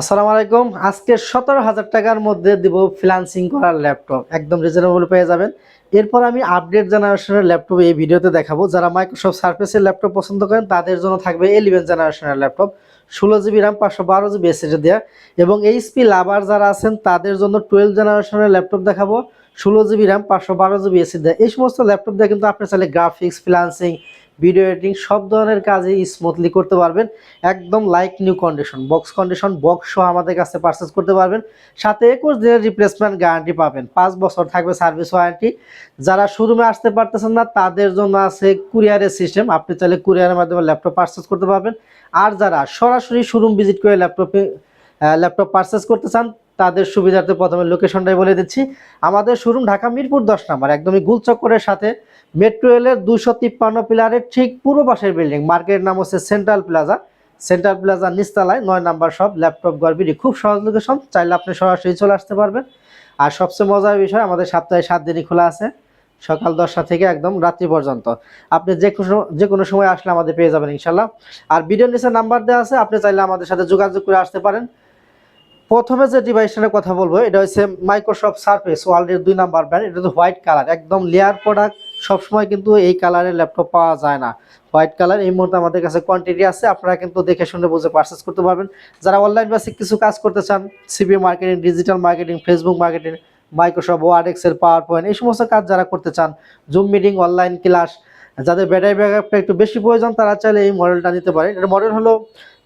আসসালামু আলাইকুম। আজকে 17,000 টাকার মধ্যে দিব ফ্রিল্যান্সিং করার ল্যাপটপ, একদম রিজনেবল পেয়ে যাবেন। এরপর আমি আপডেট জেনারেশনের ল্যাপটপ এই ভিডিওতে দেখাবো। যারা মাইক্রোসফট সারফেসের ল্যাপটপ পছন্দ করেন তাদের জন্য থাকবে 11 জেনারেশনের laptop, 16 GB RAM, 512 GB SSD দেওয়া। এবং এইচপি লাভার যারা আছেন তাদের জন্য 12 জেনারেশনের ল্যাপটপ দেখাবো, 16 জিবি র্যাম, 512 জিবি এসএসডি দেওয়া। এই সমস্ত ল্যাপটপ দিয়ে কিন্তু আপনি চাইলে গ্রাফিক্স, ফ্রিল্যান্সিং, ভিডিও এডিটিং সব ধরনের কাজই স্মুথলি করতে পারবেন। একদম like new condition, box condition, box সহ আমাদের কাছে পারচেস করতে পারবেন। সাথে 21 দিনের রিপ্লেসমেন্ট গ্যারান্টি পাবেন, 5 বছর থাকবে সার্ভিস ওয়ারেন্টি। যারা শোরুমে আসতে পারতেছেন না তাদের জন্য আছে কুরিয়ারের সিস্টেম, আপনি চাইলে কুরিয়ারের মাধ্যমে ল্যাপটপ পারচেস করতে পারবেন। আর যারা সরাসরি শোরুম ভিজিট করে ল্যাপটপ পারচেস করতে চান তাদের সুবিধার্থে প্রথমে লোকেশনটাই বলে দিচ্ছি। আমাদের শোরুম ঢাকা মিরপুর 10 নম্বর, একদমই গুলচক্করের সাথে মেট্রো রেলের 253 পিলারের ঠিক পূর্ব পাশের বিল্ডিং। মার্কেটের নাম হচ্ছে সেন্ট্রাল প্লাজা। সেন্ট্রাল প্লাজা নিচতলায় 9 নম্বর শপ, ল্যাপটপ গড়বিড়ি। খুব সহজ লোকেশন, চাইলে আপনি সরাসরি চলে আসতে পারবেন। আর সবচেয়ে মজার বিষয়, আমাদের সপ্তাহে 7 দিনই খোলা আছে, সকাল 10টা থেকে একদম রাত্রি পর্যন্ত। আপনি যে কোনো সময় আসলে আমাদের পেয়ে যাবেন ইনশাল্লাহ। আর ভিডিওর নিচে নাম্বার দেওয়া আছে, আপনি চাইলে আমাদের সাথে যোগাযোগ করে আসতে পারেন। প্রথমে যে ডিভাইসটার কথা বলবো এটা হচ্ছে মাইক্রোসফট সারফেস ওয়ার্ল্ডের 2 নাম্বার ব্র্যান্ড। এটা তো হোয়াইট কালার, একদম লেয়ার প্রোডাক্ট। সবসময় কিন্তু এই কালারের ল্যাপটপ পাওয়া যায় না। হোয়াইট কালার এই মুহূর্তে আমাদের কাছে কোয়ান্টিটি আছে, আপনারা কিন্তু দেখে শুনে বুঝে পারচেস করতে পারবেন। যারা অনলাইন বেসিক কিছু কাজ করতে চান, CB marketing, digital marketing, Facebook marketing, Microsoft Word, Excel, PowerPoint, এই সমস্ত কাজ যারা করতে চান, জুম মিটিং, অনলাইন ক্লাস, যাদের ব্যাটারি ব্যাকআপটা একটু বেশি প্রয়োজন তারা চাইলে এই মডেলটা নিতে পারেন। এর মডেল হলো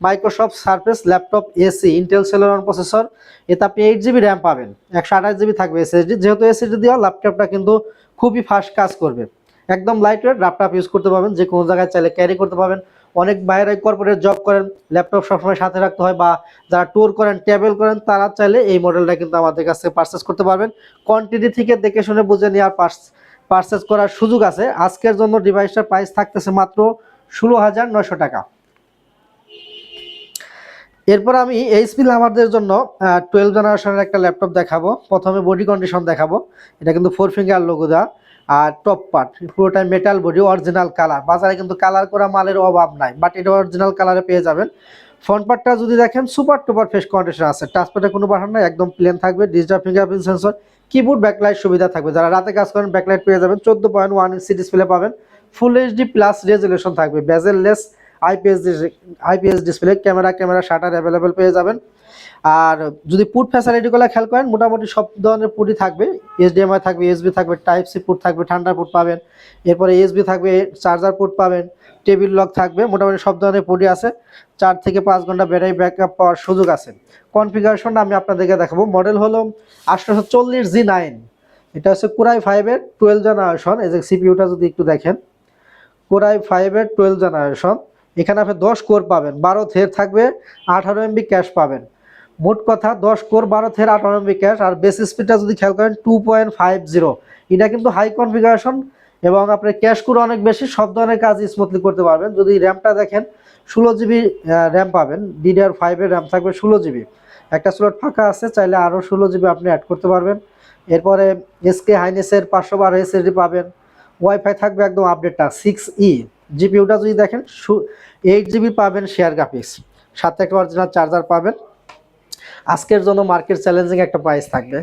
Microsoft Surface laptop AC, Intel Celeron processor. এতে আপনি 8 জিবি র্যাম পাবেন, 128 জিবি থাকবে এসএসডি। যেহেতু এসএসডি দেওয়া, ল্যাপটপটা কিন্তু খুবই ফাস্ট কাজ করবে। একদম লাইট ওয়েট, ল্যাপটপ ইউজ করতে পারবেন, যে কোনো জায়গায় চাইলে ক্যারি করতে পারবেন। অনেক বাইরে কর্পোরেট জব করেন, ল্যাপটপ সবসময় সাথে রাখতে হয়, বা যারা ট্যুর করেন, ট্রাভেল করেন, তারা চাইলে এই মডেলটা কিন্তু আমাদের কাছে পারচেস করতে পারবেন। কোয়ান্টিটি থেকে দেখে শুনে বুঝে নেওয়ার পারচেস করার সুযোগ আছে। আজকের জন্য ডিভাইসটার প্রাইস থাকতেছে মাত্র 16,900 টাকা। এরপর আমি এইচপি লাভারদের জন্য 12 জেনারেশনের একটা ল্যাপটপ দেখাবো। প্রথমে বডি কন্ডিশন দেখাবো। এটা কিন্তু 4 ফিঙ্গার লোগো দেওয়া, আর টপ পার্ট পুরোটাই মেটাল বডি, অরিজিনাল কালার। বাজারে কিন্তু কালার করা মালের অভাব নাই, বাট এটা অরিজিনাল কালারে পেয়ে যাবেন। ফ্রন্ট পার্টটা যদি দেখেন সুপার টুপার ফ্রেশ কন্ডিশন আছে, টাচপ্যাডে কোনো বাটন নাই, একদম প্লেন থাকবে। Digital fingerprint sensor, keyboard, backlight সুবিধা থাকবে। যারা রাতে কাজ করেন ব্যাকলাইট পেয়ে যাবেন। 14.1 ইঞ্চি ডিসপ্লে পাবেন, ফুল এইচডি প্লাস রেজুলেশন থাকবে, bezel-less IPS display, camera shutter available পেয়ে যাবেন। আর যদি পুট ফ্যাসিলিটিগুলো খেয়াল করেন, মোটামুটি সব ধরনের পুটই থাকবে। এইচডিএমআই থাকবে, ইউএসবি থাকবে, টাইপ সি পুট থাকবে, ঠান্ডা পুট পাবেন। এরপরে ইউএসবি থাকবে, চার্জার পুট পাবেন, টেবিল লক থাকবে। মোটামুটি সব ধরনের পুটই আছে। 4 থেকে 5 ঘন্টা ব্যাটারি ব্যাকআপ পাওয়ার সুযোগ আছে। কনফিগারেশনটা আমি আপনাদেরকে দেখাবো। মডেল হলো 840G9। এটা হচ্ছে কোরাই 5-এর 12 জেনারেশন। এই যে সিপিইউটা যদি একটু দেখেন, কোরাই 5-এর 12 জেনারেশন। এখানে আপনি 10 কোর পাবেন, 12 থ্রেড থাকবে, 18 এমবি ক্যাশ পাবেন। মোট কথা 10 কোর, 12 থ্রেড, 18 এমবি ক্যাশ। আর বেস স্পিডটা যদি খেয়াল করেন 2.50। এটা কিন্তু হাই কনফিগারেশন, এবং আপনার ক্যাশ কোর অনেক বেশি, সব ধরনের কাজ স্মুথলি করতে পারবেন। যদি র্যামটা দেখেন, 16 জিবি র্যাম পাবেন। DDR5-এর র্যাম থাকবে 16 জিবি। একটা স্লট ফাঁকা আছে, চাইলে আরও 16 জিবি আপনি অ্যাড করতে পারবেন। এরপরে এসকে হাইনেসের 512 এসএসডি পাবেন। ওয়াইফাই থাকবে একদম আপডেটটা 6E। জিপিইউটা যদি দেখেন 8 জিবি পাবেন শেয়ার গ্রাফিক্স, সাথে একটা অরিজিনাল চার্জার পাবেন। আজকের জন্য মার্কেট চ্যালেঞ্জিং একটা প্রাইস থাকবে।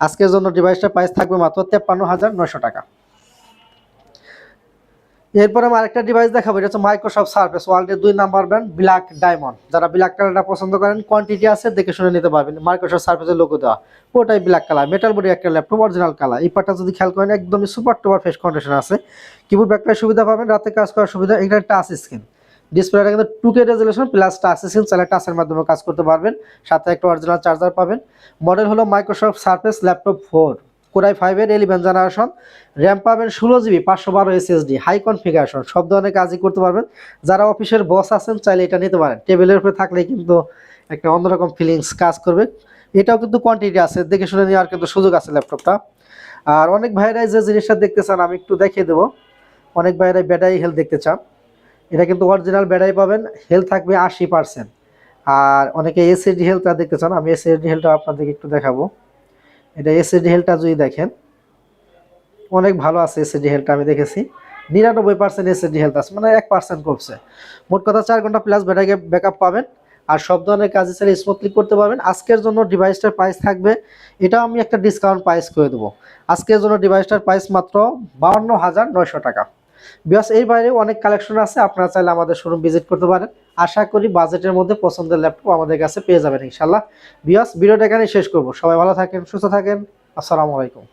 আজকের জন্য ডিভাইসটার প্রাইস থাকবে মাত্র 53,900 টাকা। এরপরে আমি আরেকটা ডিভাইস দেখাবো। এটা হচ্ছে মাইক্রোসফট সারফেস ওয়ার্ল্ডের 2 নাম্বার ব্র্যান্ড, ব্ল্যাক ডায়মন্ড। যারা ব্ল্যাক কালারটা পছন্দ করেন, কোয়ান্টিটি আছে, দেখে শুনে নিতে পারবেন। মাইক্রোসফট সারফেসের লোগো দেওয়া, পুরোটাই ব্ল্যাক কালার, মেটাল বডি একটা ল্যাপটপ, অরিজিনাল কালার। এই পার্টটা যদি খেয়াল করেন একদমই সুপার টুপার ফ্রেশ কন্ডিশন আছে। কিবোর্ড ব্যাকলাইট সুবিধা পাবেন, রাতে কাজ করার সুবিধা। এটা টাচ স্ক্রিন, ডিসপ্লেটা কিন্তু 2K resolution plus touch screen, চাইলে টাচের মাধ্যমে কাজ করতে পারবেন। সাথে একটা অরিজিনাল চার্জার পাবেন। মডেল হলো মাইক্রোসফট সারফেস ল্যাপটপ 4, কোরাই 5-এর 11 জেনারেশন। র্যাম পাবেন 16 জিবি, 512 এসএসডি, হাই কনফিগারেশন, সব ধরনের কাজই করতে পারবেন। যারা অফিসের বস আছেন চাইলে এটা নিতে পারেন। টেবিলের উপরে থাকলে কিন্তু একটা অন্যরকম ফিলিংস কাজ করবে। এটাও কিন্তু কোয়ান্টিটি আছে, দেখে শুনে নেওয়ার কিন্তু সুযোগ আছে ল্যাপটপটা। আর অনেক ভাইরাই যে জিনিসটা দেখতে চান আমি একটু দেখিয়ে দেবো। অনেক ভাইরাই ব্যাটারি হেলথ দেখতে চান। এটা কিন্তু অরিজিনাল ব্যাটারি পাবেন, হেলথ থাকবে 80%। আর অনেকে এসএসডি হেলথটা দেখতে চান, আমি এসএসডি হেলথটা আপনাদেরকে একটু দেখাবো। এটা এসএসডি হেলথটা যদি দেখেন অনেক ভালো আছে। এসএসডি হেলথটা আমি দেখেছি 99% এসএসডি হেলথ আছে, মানে 1% কমছে। মোট কথা 4 ঘন্টা প্লাস ব্যাটারি ব্যাকআপ পাবেন। আর সব ধরনের কাজে চাইলে স্মুথলি করতে পারবেন। আজকের জন্য ডিভাইসটার প্রাইস থাকবে, এটাও আমি একটা ডিসকাউন্ট প্রাইস করে দেবো। আজকের জন্য ডিভাইসটার প্রাইস মাত্র 52,900 টাকা। বিকজ এর বাইরে অনেক কালেকশন আছে, আপনারা চাইলে আমাদের শোরুম ভিজিট করতে পারেন। আশা করি বাজেটের মধ্যে পছন্দের ল্যাপটপ আমাদের কাছে পেয়ে যাবেন ইনশাল্লাহ। বিকজ ভিডিওটা এখানে শেষ করবো। সবাই ভালো থাকেন, সুস্থ থাকেন। আসসালামু আলাইকুম।